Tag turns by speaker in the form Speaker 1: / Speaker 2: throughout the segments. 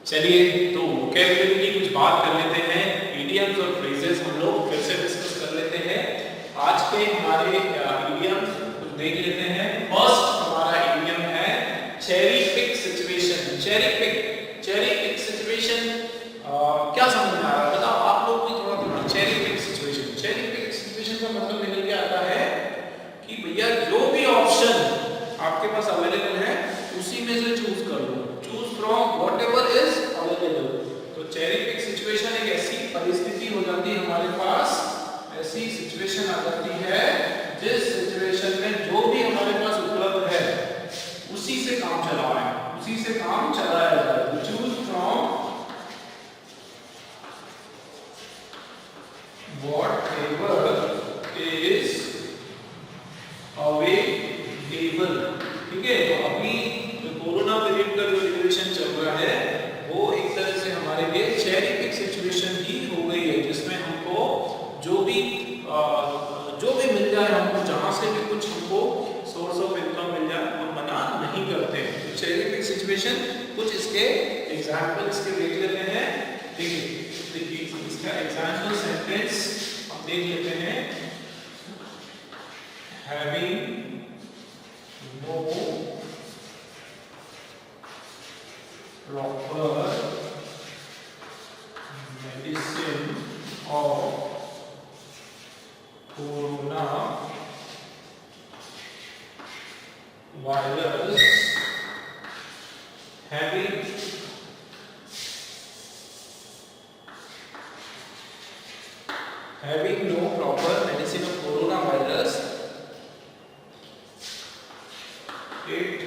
Speaker 1: चलिए तो वोकैबुलरी की कुछ बात कर लेते हैं। इडियम्स और फ्रेजेस हम लोग फिर से डिस्कस कर लेते हैं। आज के हमारे इडियम्स कुछ देख लेते हैं। फर्स्ट हमारा इडियम है cherry pick situation. Cherry pick situation क्या समझ में आ रहा है बताओ आप लोग भी थोड़ा cherry pick situation. Cherry pick situation का मतलब निकल के आता है कि भैया जो भी ऑप्शन आपके पास अवेलेबल है उसी में से चूज कर लो। Choose from whatever is available. तो चेरी पिक सिचुएशन एक ऐसी परिस्थिति हो जाती है हमारे पास, ऐसी सिचुएशन आ जाती है जिस सिचुएशन में जो भी हमारे पास उपलब्ध है उसी से काम चलाना है, उसी से काम चलाया जाए। तो choose from whatever is available. ठीक है, तो अभी जो कोरोना पीरियड का जो सिचुएशन चल रहा है वो एक तरह से हमारे लिए चेरी पिक सिचुएशन ही हो गई है, जिसमें हमको जो भी मिल जाए, हमको जहां से भी कुछ हमको सोर्स ऑफ इनकम मिल जाए हम मना नहीं करते। तो चेरी पिक सिचुएशन कुछ इसके एग्जांपल इसके देख लेते हैं। देखिए इसका एग्जांपल सेंटेंस हम देख लेते हैं। Having no proper medicine of corona virus, having no proper medicine of coronavirus, it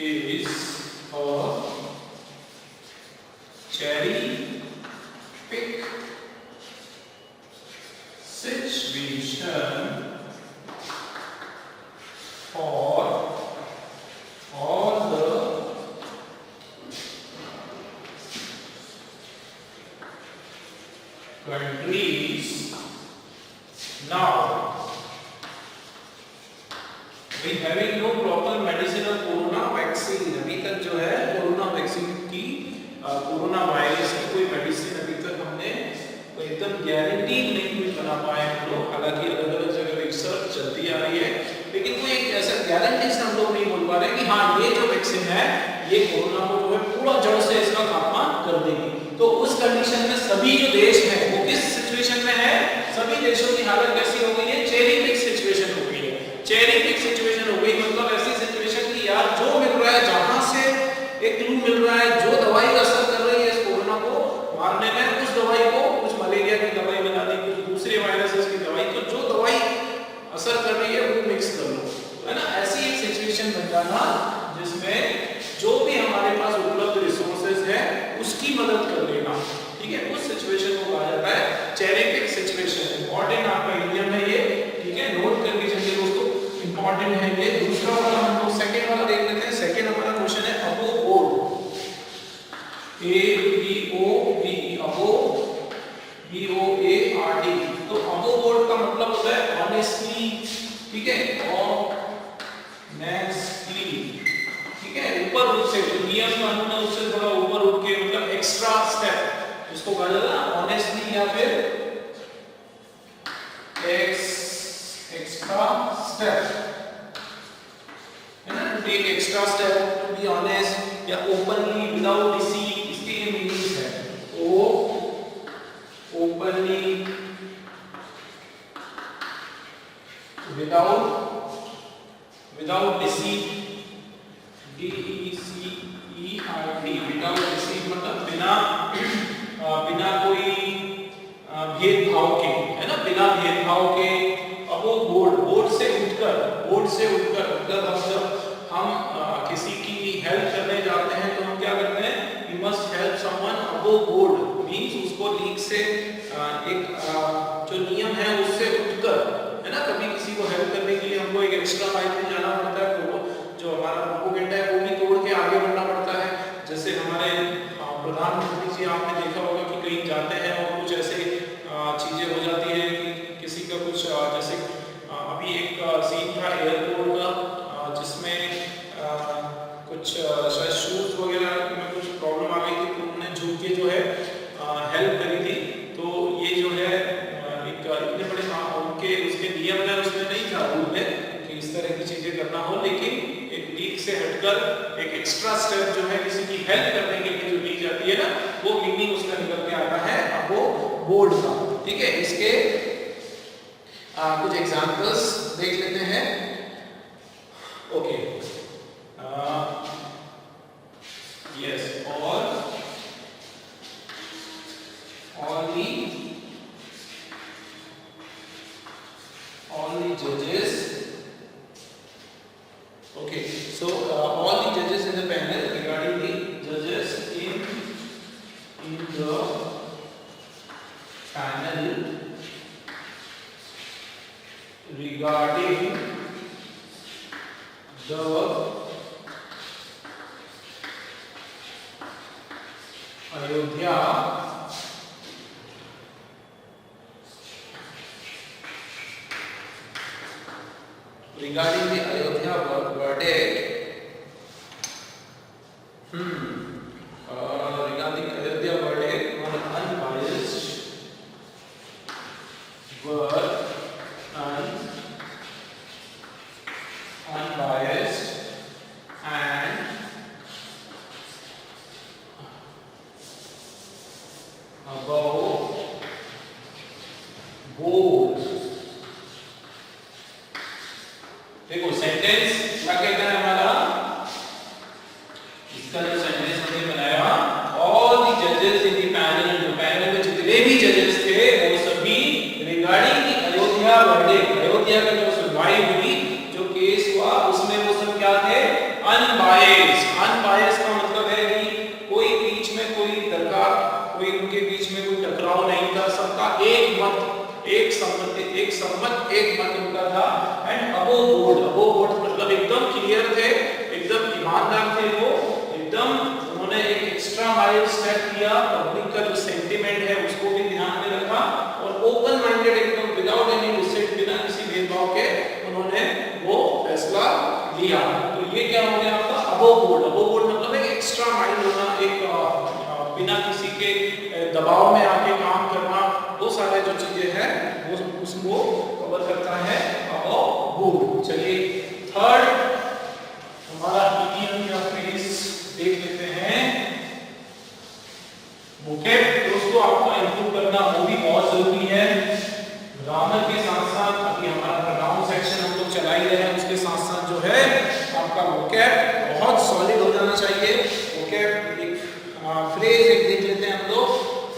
Speaker 1: is a cherry pick situation for all the countries now. Having no proper medicine of corona vaccine, अभी तक जो है corona vaccine की corona virus की कोई medicine अभी तक हमने एकदम गारंटी नहीं बना पाए हम लोग। हालांकि अलग अलग जगह रिसर्च चलती आ रही है, लेकिन कोई एक ऐसा गारंटी से हम लोग नहीं बोल पा रहे कि हाँ ये जो वैक्सीन है ये कोरोना को जो है पूरा जड़ से इसका खात्मा कर देगी। तो उस कंडीशन में सभी जो देश हैं वो किस सिचुएशन में है? सभी देशों की हालत कैसी हो गई है? चेरी पिक सिचुएशन हो गई है। चेरी पिक सिचुएशन हो गई मतलब ऐसी सिचुएशन की यार जो मिल रहा है, जहां से एक क्लू मिल रहा है, जो दवाई असर कर रही है इस कोरोना को मारने में, उस दवाई को कुछ मलेरिया की दवाई बना दी, कुछ दूसरे वायरसेस की दवाई, तो जो दवाई असर कर रही है वो मिक्स कर लो, है ना। ऐसी एक सिचुएशन बन जाना जिसमें जो भी हमारे पास उपलब्ध रिसोर्सेज है उसकी मदद कर लेना। ठीक है, उस सिचुएशन को कहा जाता है चेरी पिक सिचुएशन। इंपॉर्टेंट आपका इडियम है ये, ठीक है, नोट करके चलिए दोस्तों, इंपॉर्टेंट है ये। दूसरा वाला हम लोग सेकंड वाला देख लेते हैं। सेकंड हमारा क्वेश्चन है अबो board, A B O B E, अबो B O A R D। तो अबो बोर्ड का मतलब होता है ऑनेस्टली, ठीक है, ऑनेस्टली, ठीक है, ऊपर उठ से, जो नियम कानून है उससे थोड़ा ऊपर उठ के, मतलब एक्स्ट्रा स्टेप इसको कहा जाता है ऑनेस्टली या फिर एक्स्ट्रा स्टेप, है ना। To take extra step, to be honest या ओपनली विदाउट डिसीट, इसके ये मीनिंग्स है। ओ openly without deceit, DECERT, without deceit मतलब बिना कोई भेदभाव के, है ना, बिना भेदभाव के। अब वो बोर्ड से उठकर मतलब हम किसी की हेल्प करने जाते हैं तो हम क्या करते हैं? We must help someone above board, means उसको लीक से एक जो नियम है उससे उठकर, है ना। कभी किसी को हेल्प करने के लिए हमको एक एक्स्ट्रा माइल में जाना पड़ता है, तो जो हमारा प्रोपोगेंडा है वो भी तोड़ के आगे बढ़ना पड़ता है। जैसे हमारे प्रधानमंत्री जी, आपने देखा होगा कि कहीं जाते हैं और कुछ ऐसे चीजें हो जाती है कि किसी का कुछ, जैसे अभी एक सीन था एयरपोर्ट का जिसमें कुछ शायद शूज करना हो, लेकिन एक लीक से हटकर एक एक्स्ट्रा स्टेप जो है किसी की हेल्प करने के लिए जो ली जाती है ना, वो मीनिंग उसका निकल के आता है अबो बोर्ड का। ठीक है, इसके कुछ एग्जांपल्स देख लेते हैं। Okay, yes, all the judges. Okay, so all the judges in the panel, regarding the judges in the panel regarding the Ayodhya regarding the Ayodhya verdict, regarding Ayodhya verdict were unbiased, and above board. देखो sentence क्या कहता है हमारा, इसका जो sentence हमने बनाया, all the जजेस इन द पैनल, जो पैनल में जितने भी जजेस थे वो सभी regarding the Ayodhya verdict, Ayodhya का जो सुनवाई हुई, जो केस हुआ, उसमें वो सब क्या थे, अनबायस्ड। अनबायस्ड का मतलब है कि कोई बीच में कोई दरकार, कोई उनके बीच में कोई टकराव नहीं था, सबका एक मत, एक सम्मत एक मत उनका था। एंड अबोव बोर्ड मतलब एकदम क्लियर थे, एकदम ईमानदार थे वो, एकदम उन्होंने एक एक्स्ट्रा माइल स्टेप किया, पब्लिक का जो सेंटीमेंट है उसको भी ध्यान में रखा, और ओपन माइंडेड एकदम विदाउट एनी डिसेंट, बिना किसी भेदभाव के उन्होंने वो फैसला लिया। तो ये क्या हो गया आपका अबोव बोर्ड मतलब एक एक्स्ट्रा माइल होना, एक बिना किसी के दबाव में आके काम करना, वो सारे जो चीजें हैं वो उसको कवर करता है अबोव बोर्ड। चलिए थर्ड हमारा इडियम या फ्रेज देख लेते हैं। वोकैब दोस्तों आपको इंप्रूव करना वो भी बहुत जरूरी है। ग्रामर के साथ साथ अभी हमारा प्रोनाउन सेक्शन हम लोग चला ही रहे हैं, उसके साथ साथ जो है आपका वोकैब बहुत सॉलिड हो जाना चाहिए। वोकैब एक फ्रेज एक देख लेते हैं हम लोग।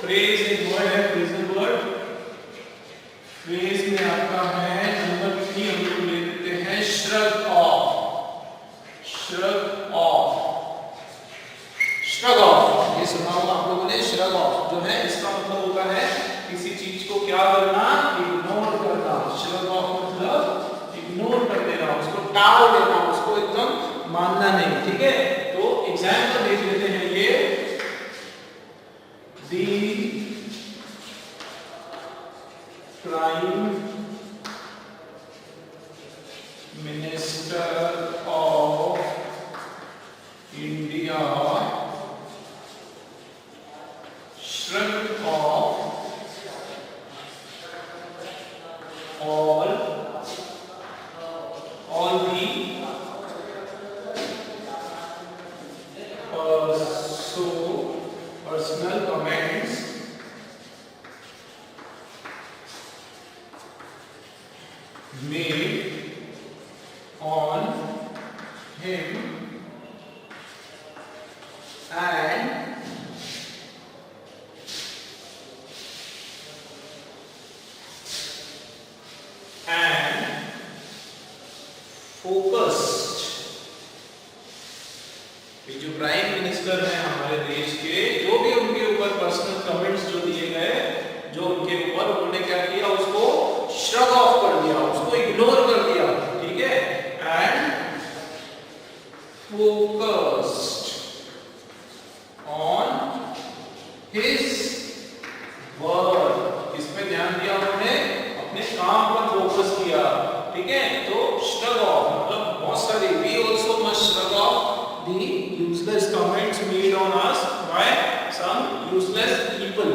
Speaker 1: फ्रेज एक वर्ड है, फ्रेजल वर्ड। फ्रेज में आपका है नंबर 3, हम लोग ले लेते हैं श्रग ऑफ। श्रग ऑफ ये सुना होगा आप लोगों ने। श्रग ऑफ जो है इसका मतलब होता है किसी चीज को क्या करना, इग्नोर करना। श्रग ऑफ मतलब इग्नोर कर देना, उसको टाल देना, उसको एकदम मानना नहीं। ठीक है, तो एग्जांपल देख लेते हैं ये। The Prime Minister of India shrugged off all the personal comments made on him and focused। ये जो प्राइम मिनिस्टर हैं हमारे देश के, जो भी उनके ऊपर पर्सनल कमेंट्स जो दिए गए, जो उनके ऊपर, उन्होंने क्या किया, उसको श्रग ऑफ कर दिया, उसको इग्नोर कर दिया। ठीक है, and focused on his work. इस पे ध्यान दिया उन्होंने, अपने काम पर फोकस किया। ठीक है, तो श्रग ऑफ मतलब बहुत सारे, we also must shrug off the useless comments made on us by some useless people।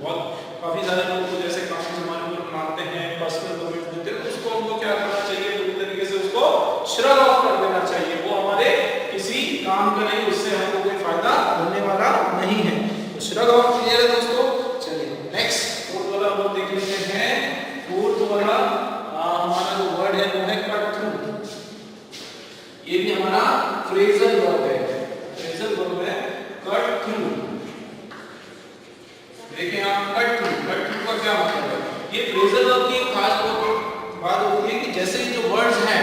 Speaker 1: बहुत काफी सारे लोग तो जैसे कमेंट्स हमारे ऊपर मारते हैं, पर्सनल कमेंट्स देते हैं, उसको हमको क्या करना चाहिए, पूरी तरीके से उसको श्रग ऑफ कर देना चाहिए, वो हमारे किसी काम का नहीं, उससे हमको कोई फायदा होने वाला नहीं है। तो श्रग ऑफ क्लियर है दोस्तों। चलिए नेक्स्ट फोर्थ वाला हम लोग देख लेते हैं। फोर्थ वाला हमारा जो वर्ड है वो है कट थ्रू। ये भी हमारा फ्रेजल वर्ब है, फ्रेजल वर्ब है कट थ्रू। देखिए आप कट थ्रू का क्या मतलब है? ये फ्रेजल वर्ब की एक खास बात होती है कि जैसे ही जो वर्ड्स हैं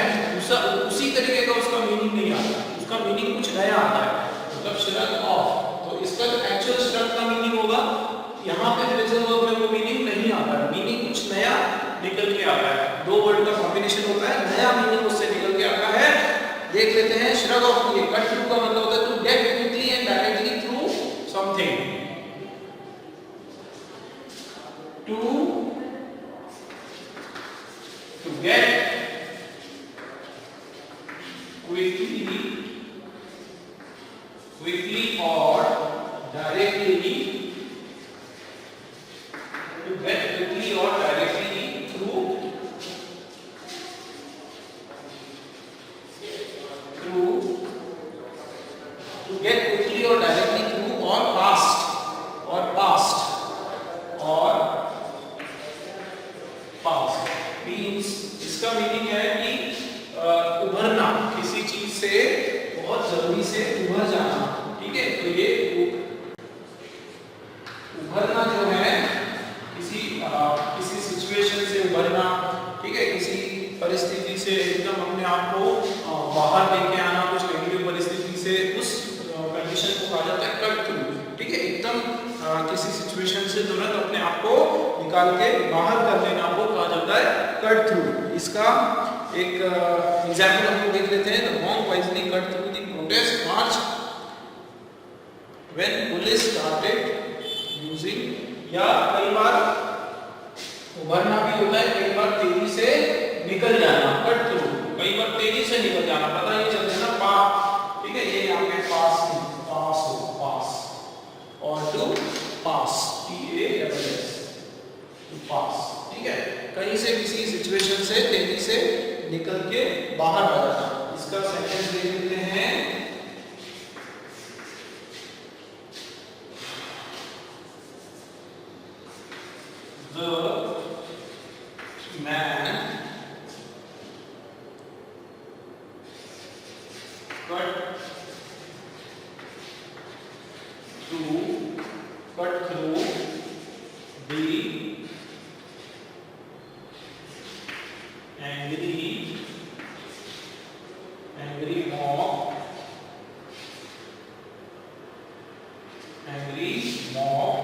Speaker 1: उसी तरीके का उसका मीनिंग नहीं आता, उसका मीनिंग कुछ नया आता है। मतलब श्रग ऑफ, तो इसका जो एक्चुअल श्रग का मीनिंग होगा, यहाँ पे फ्रेजल वर्ब में वो मीनिंग नहीं आता, मीनिंग कुछ नया निकल के आता है। दो वर्ड का कॉम्बिनेशन होता है, नया मीनिंग उससे निकल के आता है। देख लेते हैं श्रग ऑफ। ये कट थ्रू का मतलब होता है to get quickly and directly through something, to get quickly or directly, to get quickly or directly through to get quickly or directly through or past means, इसका meaning है कि उभरना, किसी चीज से बहुत जल्दी से उभर जाना। ठीक है, तो ये उभरना जो है किसी सिचुएशन से उभरना, ठीक है, किसी परिस्थिति से एकदम अपने आप को बाहर लेके आना, कुछ नेगेटिव परिस्थिति से उस कंडीशन को कहा जाता है कट थ्रू। ठीक है, एकदम किसी सिचुएशन से तुरंत अपने आप को निकाल के बाहर कर लेना को कहा जाता है कट थ्रू। इसका एक एग्जांपल हम लोग देख लेते हैं। The monk wisely cut through the protest March when police started using, या कई बार उभरना भी होता है, कई बार तेजी से निकल जाना, कट थ्रू। कई बार तेजी से निकल जाना, पता नहीं चलता ना, पास। ठीक है, ये यहाँ पे पास और टू पास, PASS, टू पास। ठीक है, कहीं से किसी सिचुएशन से तेजी से निकल के बाहर आ जाना। इसका सेंटेंस देख लेते हैं। The man cut through the angry mob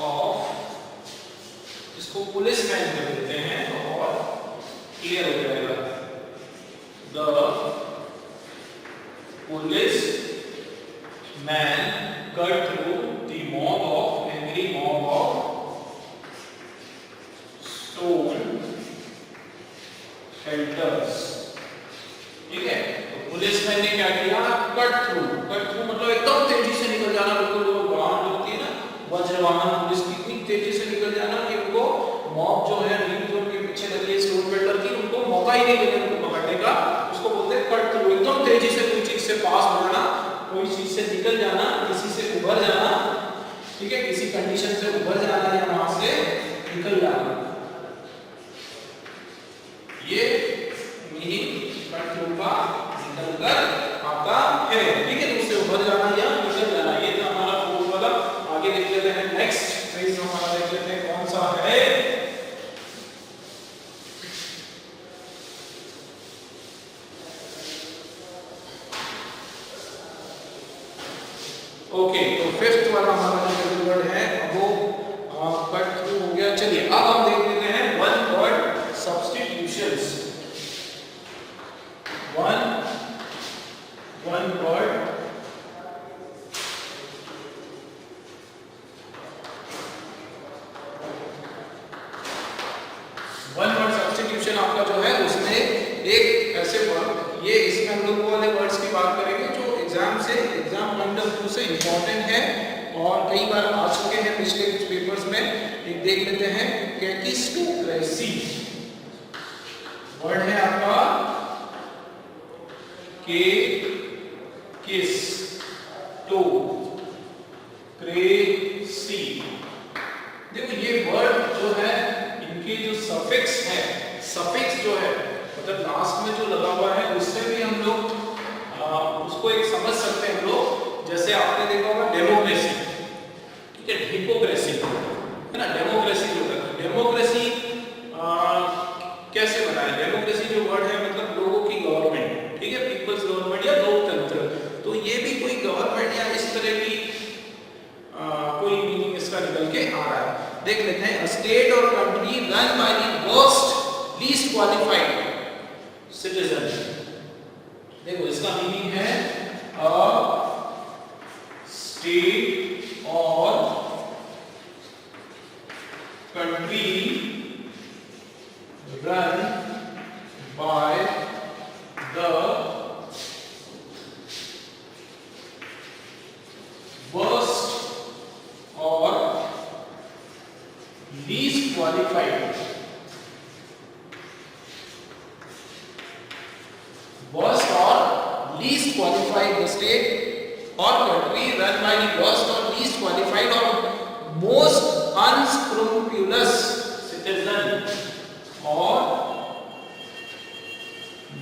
Speaker 1: of, इसको पुलिस मैन कर देते हैं तो और क्लियर हो जाएगा। The police man cut through the angry mob of stone pelters। ठीक है, तो पुलिसमैन ने क्या किया? कट थ्रू मतलब एकदम तेजी से निकल जाना, बिल्कुल वो वाहन होती है ना, वज्र वाहन, पुलिस की इतनी तेजी से निकल जाना कि उनको मॉब जो है रील जो उनके पीछे लगी है स्टोन पेल्टर की, उनको मौका ही नहीं देना उनको पकड़ने का। उसको बोलते हैं कट थ्रू। एकदम तेजी से कोई चीज से पास हो जाना, कोई चीज से निकल जाना, किसी से उभर जाना। ठीक है, किसी कंडीशन से उभर जाना या वहां से निकल जाना, ये मीनिंग कट थ्रू का निकल कर आता है। ठीक है, तो उससे उभर जाना या निकल जाना। ये था हमारा फोर्थ वाला। आगे देख लेते हैं नेक्स्ट फ्रेज हमारा, देख लेते हैं कौन सा है। ओके, तो फिफ्थ वाला हमारा जो वर्ड है वो कट थ्रू हो गया। चलिए अब हम देख लेते हैं one word substitutions. One word substitution आपका जो है उसमें एक ऐसे वर्ड, ये इसमें हम लोग वाले वर्ड्स की बात करेंगे जो एग्जाम पॉइंट ऑफ व्यू से इंपॉर्टेंट है और कई बार आ चुके हैं पिछले कुछ पेपर्स में। एक देख लेते हैं, कैकिस्टोक्रेसी वर्ड है आपका के किस टू क्रेसी। देखो ये वर्ड जो है इनके जो सफिक्स है, सफिक्स जो है मतलब लास्ट में जो लगा हुआ है उससे भी हम लोग उसको एक समझ सकते हैं हम लोग। जैसे आपने देखा होगा डेमोक्रेसी, ठीक है, हिपोक्रेसी है ना, डेमोक्रेसी जो है, डेमोक्रेसी कैसे बना है? डेमोक्रेसी जो वर्ड है मतलब लोगों की गवर्नमेंट, ठीक है, पीपल्स गवर्नमेंट या लोकतंत्र। तो ये भी कोई गवर्नमेंट या इस तरह की कोई मीनिंग इसका निकल के आ रहा है। देख लेते हैं, स्टेट और country run by the worst least qualified citizen. देखो इसका मीनिंग है स्टेट और country run by the worst or least qualified, worst or least qualified, the state or country run by the worst or least qualified or most unscrupulous citizen or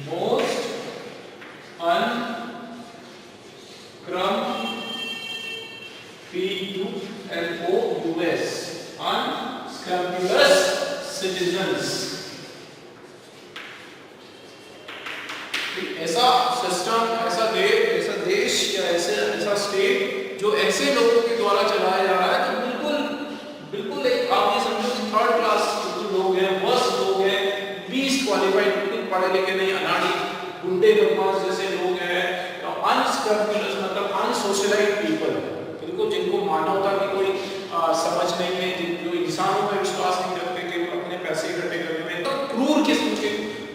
Speaker 1: most unscrupulous citizens। ऐसा system, ऐसा देश या ऐसा state जो ऐसे लोगों के द्वारा चलाया जा रहा है तो बिल्कुल एक आप ये समझो कि थर्ड क्लास लोग हैं, वर्स्ट लोग हैं, लीस्ट क्वालिफाइड, बिल्कुल पढ़े लिखे नहीं, अनाड़ी गुंडे बदमाश जैसे लोग हैं, अनस्क्रैपुलस मतलब अनसोशलाइज्ड पीपल, बिल्कुल जिनको मानवता की कोई समझ नहीं है, जो इंसानों में विश्वास नहीं रखते, केवल अपने पैसे इकट्ठे करने में, तो क्रूर किस्म के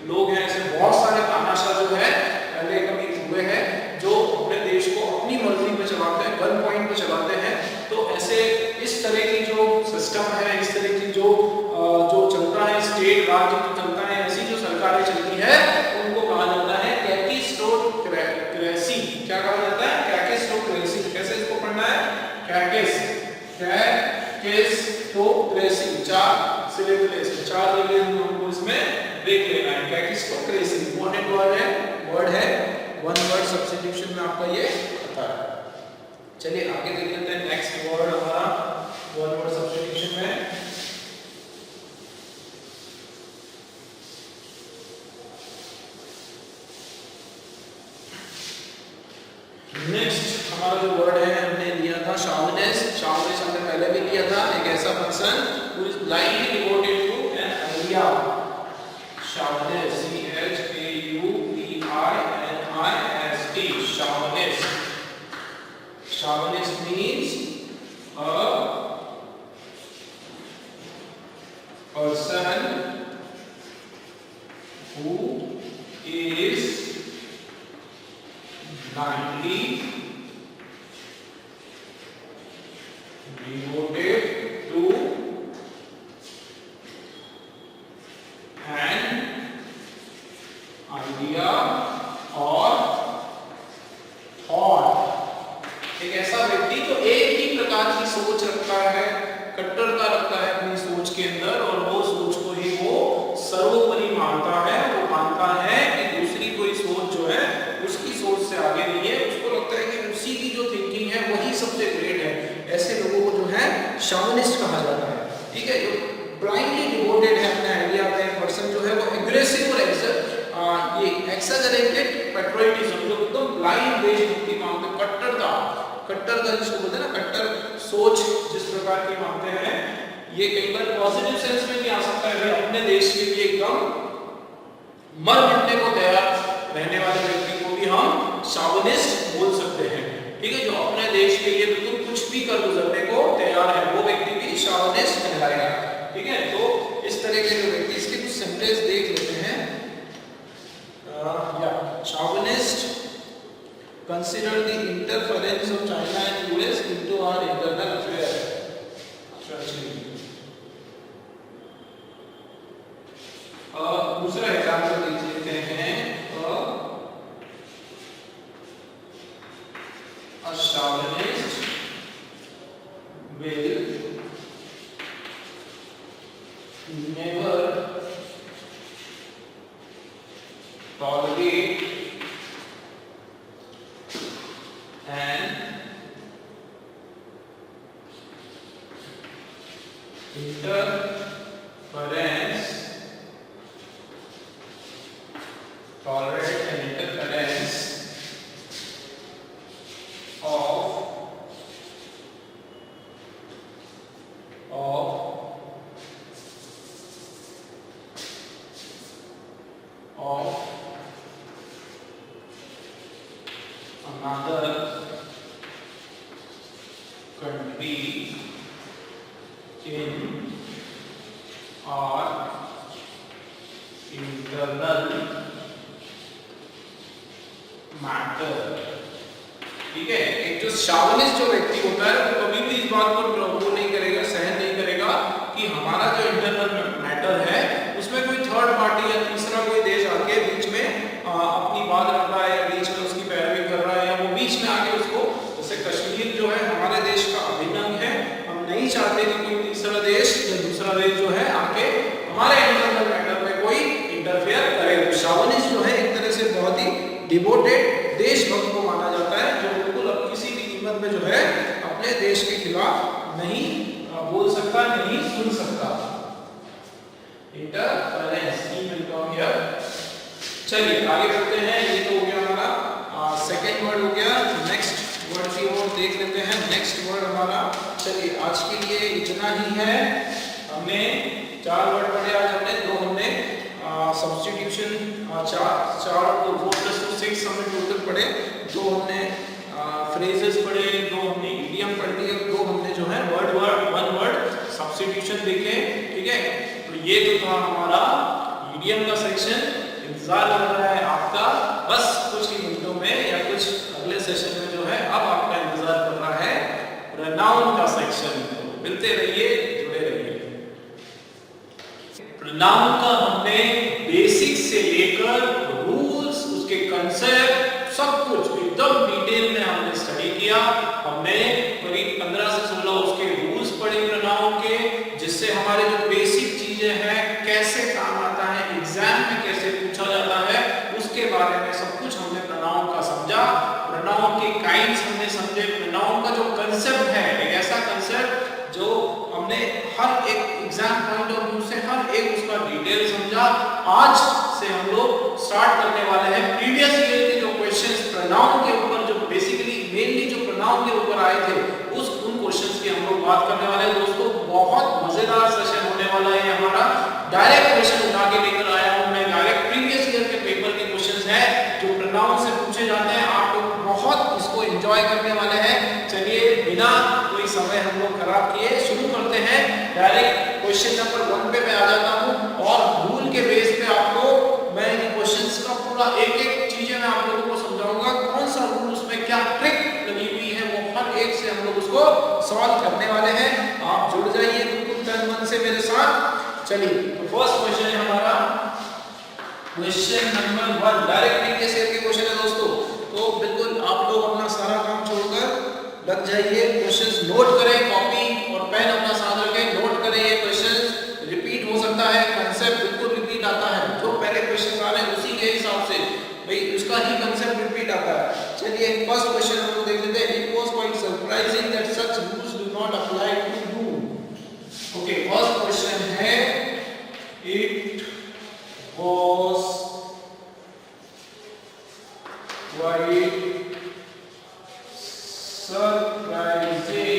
Speaker 1: लोग हैं। ऐसे बहुत सारे तानाशाह जो है पहले कभी हुए हैं जो अपने देश को अपनी मर्जी पे चलाते हैं, गन पॉइंट पे चलाते हैं। तो ऐसे इस तरह की जो सिस्टम है, इस तरह की जो चलता है स्टेट राज्य जो चलता है, ऐसी जो सरकारें चलती है उनको कहा जाता है कैकिस्टोक्रेसी। क्या कहा जाता है? कैकिस्टोक्रेसी। कैसे इसको पढ़ना है? कैकिस्टोक्रेसी, 4 सिलेबल्स, 4 जगह हमको इसमें देख लेना है। कैकिस्टोक्रेसी इंपॉर्टेंट वर्ड है, वन वर्ड सब्स्टिट्यूशन में आपका ये आता है। चलिए आगे देख लेते हैं नेक्स्ट वर्ड हमारा वन वर्ड सब्स्टिट्यूशन में। नेक्स्ट हमारा जो वर्ड है हमने लिया था शॉविनिस्ट। शॉविनिस्ट हमने पहले भी लिया था, एक ऐसा person who is blindly devoted to an idea. Chauvinist, CHAUVINIST, chauvinist. Chauvinist means a person who is blindly devoted to an idea or thought। एक ऐसा व्यक्ति जो एक ही प्रकार की सोच रखता है, कट्टरता रखता है अपनी सोच के अंदर, और वो सोच को ही वो सर्वोपरि मानता है। वो मानता है कि दूसरी कोई सोच जो है उसकी सोच से आगे नहीं है, उसको लगता है कि उसी की जो थिंकिंग है वही सबसे ग्रेट है। ऐसे लोगों को जो है शॉविनिस्ट कहा जाता है, ठीक है। जो ब्लाइंडली डिवोटेड है अपने आइडिया पे, एक पर्सन जो है वो एग्रेसिव और ये एक्सैजरेटेड पैट्रियोटिज्म, जो एकदम ब्लाइंड देशभक्ति मानते, कट्टरता जिसको बोलते हैं ना, कट्टर सोच जिस प्रकार की मानते हैं, ये कई बार पॉजिटिव सेंस में भी आ सकता है। अपने देश के लिए एकदम मर मिटने को तैयार रहने वाले व्यक्ति को भी हम शॉविनिस्ट बोल सकते हैं, ठीक है। जो अपने देश के लिए बिल्कुल कुछ भी कर गुजरने को तैयार है, वो व्यक्ति भी शॉविनिस्ट कहलाएगा, ठीक है। तो इस तरह के जो व्यक्ति, इसके कुछ सिम्पल्स देख लेते हैं। Chauvinists consider the interference of China and US into our internal affairs। दूसरा एग्जाम्पल देख लेते हैं। chauvinist will never tolerate an interference of another country in our internal matter। ठीक है, एक जो शावनिस्ट जो व्यक्ति होता है वो कभी भी इस बात को वो नहीं करेगा, सहन नहीं करेगा कि हमारा जो इंटरनल मैटर है उसमें कोई थर्ड पार्टी या तीसरा कोई देश आके बीच में अपनी बात रख रहा है या बीच में उसकी पैरवी कर रहा है या वो बीच में आके उसको, जैसे कश्मीर जो है हमारे देश का अभिन्न अंग है, हम नहीं चाहते कि कोई तीसरा देश या दूसरा देश जो है आके हमारे इंटरनल मैटर में कोई इंटरफेयर करे। तो शावनिस्ट जो है एक तरह से बहुत ही डिवोटेड देशभक्त को माना जाता है, जो बिल्कुल अब किसी भी कीमत में जो है अपने देश के खिलाफ नहीं बोल सकता, नहीं सुन सकता। इंटरफेरेंस की मिलता है। चलिए आगे बढ़ते हैं, ये तो हो गया हमारा सेकंड वर्ड हो गया। नेक्स्ट वर्ड की ओर देख लेते हैं। नेक्स्ट वर्ड हमारा, चलिए आज के लिए इतना ही है। हमने 4 वर्ड पढ़े आज, हमने 2 हमने सब्स्टिट्यूशन 4 और 4+2 6 हमने टोटल पढ़े, 2 हमने फ्रेजेस पढ़े, 2 हमने इडियम पढ़ लिए, 2 हमने जो है वन वर्ड सब्स्टिट्यूशन देखे। ठीक है, तो ये तो था हमारा इडियम का सेक्शन। इंतजार लग रहा है आपका, बस कुछ ही मिनटों में या कुछ अगले सेशन में जो है अब आपका इंतजार कर रहा है प्रोनाउन का सेक्शन। तो मिलते रहिए, जुड़े रहिए। प्रोनाउन का हमने बेसिक से लेकर रूल्स, उसके कंसेप्ट, सब कुछ एकदम डिटेल में हमने स्टडी किया। हमने करीब 15 से 16 उसके रूल्स पढ़े प्रोनाउन के, जिससे हमारे जो बेसिक चीजें हैं, कैसे काम आता है, एग्जाम में कैसे पूछा जाता है, उसके बारे में सब कुछ हमने प्रोनाउन का समझा। प्रोनाउन के काइंड्स हमने समझे। प्रोनाउन का जो कंसेप्ट है, एक ऐसा कंसेप्ट जो हमने हर एक एग्जाम पॉइंट ऑफ व्यू से हर एक उसका डिटेल समझा। आज से हम लोग स्टार्ट करने वाले हैं प्रीवियस ईयर के जो क्वेश्चंस प्रोनाउन के ऊपर, जो बेसिकली मेनली जो प्रोनाउन के ऊपर आए थे, उन क्वेश्चंस की हम लोग बात करने वाले हैं। दोस्तों बहुत मजेदार सेशन होने वाला है हमारा। डायरेक्ट क्वेश्चन उठा के लेकर आया हूं मैं, डायरेक्ट प्रीवियस ईयर के पेपर के क्वेश्चंस हैं जो प्रोनाउन से पूछे जाते हैं। आप लोग बहुत इसको एंजॉय करने वाले हैं। चलिए बिना कोई समय हम लोग खराब किए शुरू करते हैं। डायरेक्ट क्वेश्चन नंबर 1 पे मैं आ जाता हूं और रूल के बेस पे आपको मैं इन क्वेश्चंस का पूरा एक-एक चीजें मैं आप लोगों को समझाऊंगा। कौन सा रूल, उसमें क्या ट्रिक लगी हुई है, वो हर एक से हम लोग उसको सॉल्व करने वाले हैं। आप जुड़ जाइए बिल्कुल तन मन से मेरे साथ। चलिए तो फर्स्ट क्वेश्चन है हमारा question number 1, direct previous year के क्वेश्चन है दोस्तों। तो बिल्कुल आप लोग अपना सारा काम छोड़कर लग जाइए, क्वेश्चंस नोट करें, कॉपी और पेन अपना साथ रखें, नोट करें। ये क्वेश्चंस रिपीट हो सकता है, कंसेप्ट बिल्कुल रिपीट आता है, जो पहले क्वेश्चन आ रहे हैं उसी के हिसाब से भाई उसका ही कंसेप्ट रिपीट आता है। चलिए फर्स्ट क्वेश्चन हम लोग देख लेते हैं। It was quite surprising that such rules do not apply to you. Okay, first question है it was quite surprising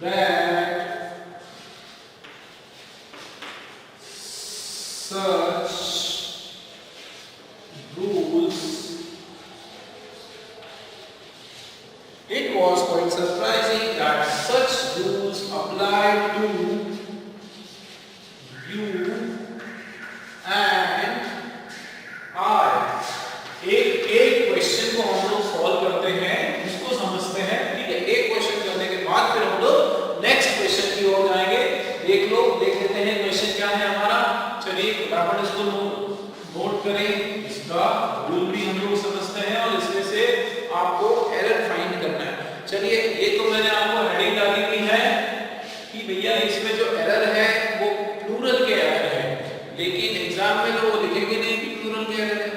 Speaker 1: that such rules, it was quite surprising that such rules applied to you and I। एक question को हम लोग solve करते हैं, उसको समझते हैं। ठीक है, एक क्वेश्चन करने के बाद फिर हम लोग नेक्स्ट क्वेश्चन की ओर जाएंगे। देख लेते हैं क्वेश्चन क्या है हमारा। चलिए फटाफट इसको नोट करें, इसका रूल भी हम लोग समझते हैं और इसमें से आपको एरर चलिए ये तो मैंने आपको हेडिंग डाली हुई है कि भैया इसमें जो एरर है वो प्लूरल के एरर है, लेकिन एग्जाम में तो वो लिखेंगे नहीं कि प्लूरल के एरर है।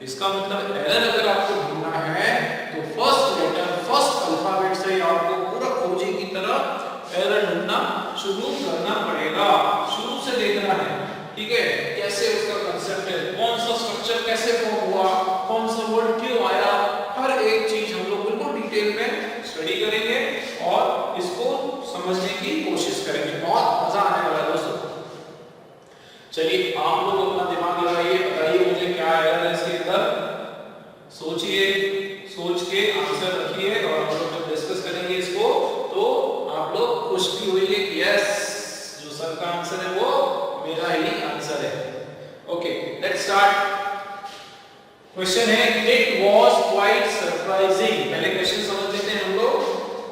Speaker 1: इसका मतलब एरर अगर आपको ढूंढना है तो फर्स्ट लेटर फर्स्ट अल्फाबेट से आपको पूरा खोजी की तरह एरर ढूंढना शुरू करना पड़ेगा, शुरू से देखना है, ठीक है, कैसे उसका कांसेप्ट है, कौन सा स्ट्रक्चर कैसे फॉर्म हुआ, कौन सा वर्ड क्यों आया, हर एक चीज हम लोग बिल्कुल डिटेल में स्टडी करेंगे और इसको समझने की कोशिश करेंगे। बहुत मजा आने वाला है दोस्तों। चलिए आप लोग अपना दिमाग लगाइए, बताइए मुझे क्या एरर है इसके अंदर, सोचिए, सोच के आंसर रखिए और हम लोग जब डिस्कस करेंगे इसको तो आप लोग खुश भी होइए कि यस जो सर का आंसर है वो मेरा ही आंसर है। Okay let's start. क्वेश्चन है इट वाज क्वाइट सरप्राइजिंग। पहले क्वेश्चन समझ लेते हैं हम लोग।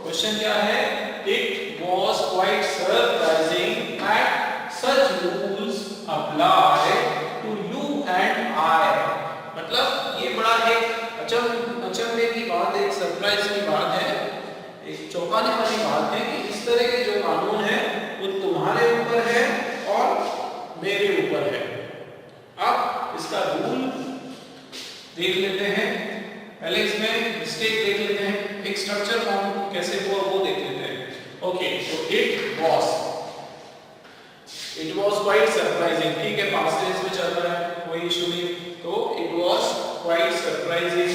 Speaker 1: क्वेश्चन क्या है? It was quite surprising that such rules apply to you and I. मतलब ये बड़ा एक अचंभे की बात, एक सरप्राइज की बात है, एक चौंकाने वाली बात है कि इस तरह के जो कानून है वो तुम्हारे ऊपर है और मेरे ऊपर है। अब इसका रूल देख लेते हैं, पहले इसमें मिस्टेक देख लेते हैं, एक स्ट्रक्चर फॉर्म कैसे हुआ वो देख लेते हैं। ओके तो इट वाज क्वाइट सरप्राइजिंग, ठीक है, पास्ट टेंस में चल रहा है, कोई इशू नहीं। तो it was quite surprising,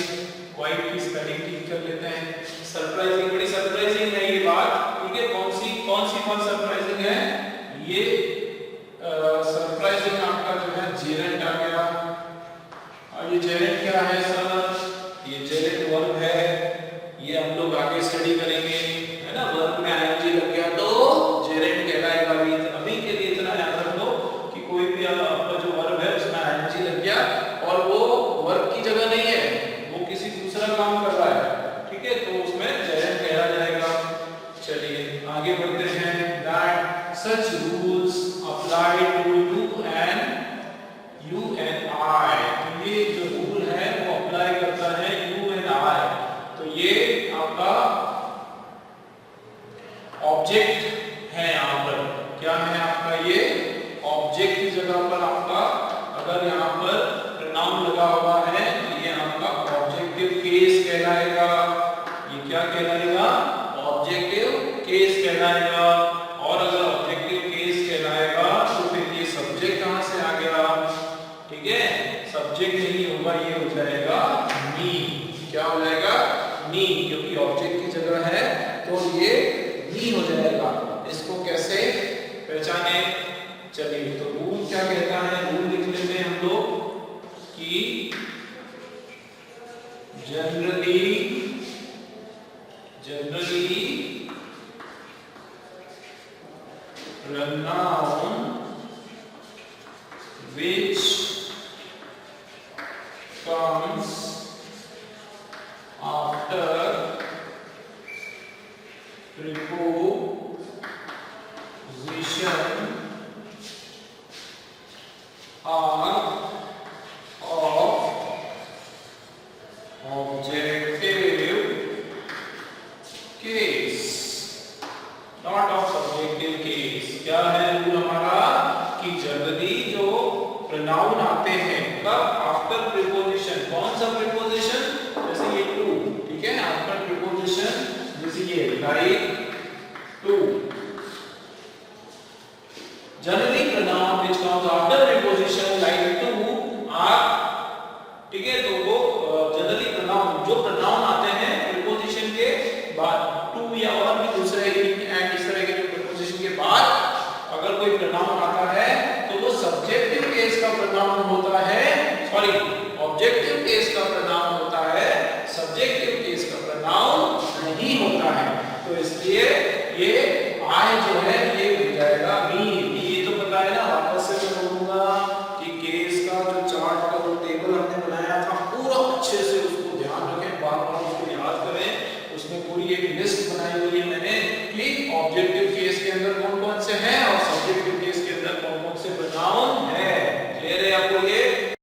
Speaker 1: quite की स्पेलिंग ठीक कर लेते हैं। सरप्राइजिंग, बड़ी सरप्राइजिंग है ये बात, ठीक है। कौन सी सरप्राइजिंग है? ये सरप्राइजिंग आपका जो है जेरेंट आ गया। और ये जेरेंट क्या है सर? ये जेरेंट वर्ब है, ये हम लोग आगे स्टडी करेंगे, है ना। वर्ब में आईएनजी लग गया तो जेरेंट कहलाएगा। अभी के लिए इतना याद रख लो कि कोई भी आपका जो वर्ब है उसमें आईएनजी लग गया और वो वर्ब की जगह नहीं है, वो किसी दूसरा काम कर रहा है, ठीक है, तो उसमें जेरेंट कहा जाएगा। चलिए आगे बढ़ते हैं। That such rules apply to you and I. ये जो रूल है वो अप्लाई करता है यू एंड आई। तो ये आपका ऑब्जेक्ट है, यहाँ पर क्या है आपका? ये ऑब्जेक्ट की जगह पर आपका अगर यहाँ पर प्रोनाउन लगा हुआ है तो ये आपका ऑब्जेक्टिव केस कहलाएगा। ये क्या कहलाएगा? ऑब्जेक्टिव केस कहलाएगा। और अगर ऑब्जेक्टिव केस कहलाएगा तो फिर ये सब्जेक्ट कहां से आ गया? ठीक है, सब्जेक्ट नहीं होगा, ये हो जाएगा मी। क्या हो जाएगा? मी, क्योंकि ऑब्जेक्ट की जगह है तो ये मी हो जाएगा। इसको कैसे पहचाने? चलिए तो रूल क्या कहता है, रूल लिख लेते हैं हम लोग कि generally pronoun which comes after preposition are of objective case, not of subjective case। क्या है रूल हमारा कि जनरली जो प्रोनाउन आते हैं कब? After preposition. कौन सा प्रीपोजिशन? जैसे ये टू, ठीक है, आफ्टर प्रीपोजिशन जैसे ये like to. Generally pronoun which comes after preposition like to are, ठीक है, तो वो जनरली प्रोनाउन जो प्रोनाउन आते हैं प्रीपोजिशन के बाद, टू या और भी दूसरे एंड इस तरह के जो प्रीपोजिशन के बाद अगर कोई प्रोनाउन आता है तो वो सब्जेक्टिव केस का प्रोनाउन होता है, सॉरी ऑब्जेक्टिव केस का प्रोनाउन होता है, सब्जेक्टिव केस का प्रोनाउन नहीं होता है। तो इसलिए ये आई जो है ये हो जाएगा मी। ये तो पता है ना, वापस से मैं बोलूंगा कि केस का जो चार्ट का जो टेबल हमने बनाया था पूरा अच्छे से उसको ध्यान रखें, बार-बार उसको याद करें। उसमें पूरी एक लिस्ट बनाई हुई है मैंने कि ऑब्जेक्टिव केस के अंदर कौन-कौन से हैं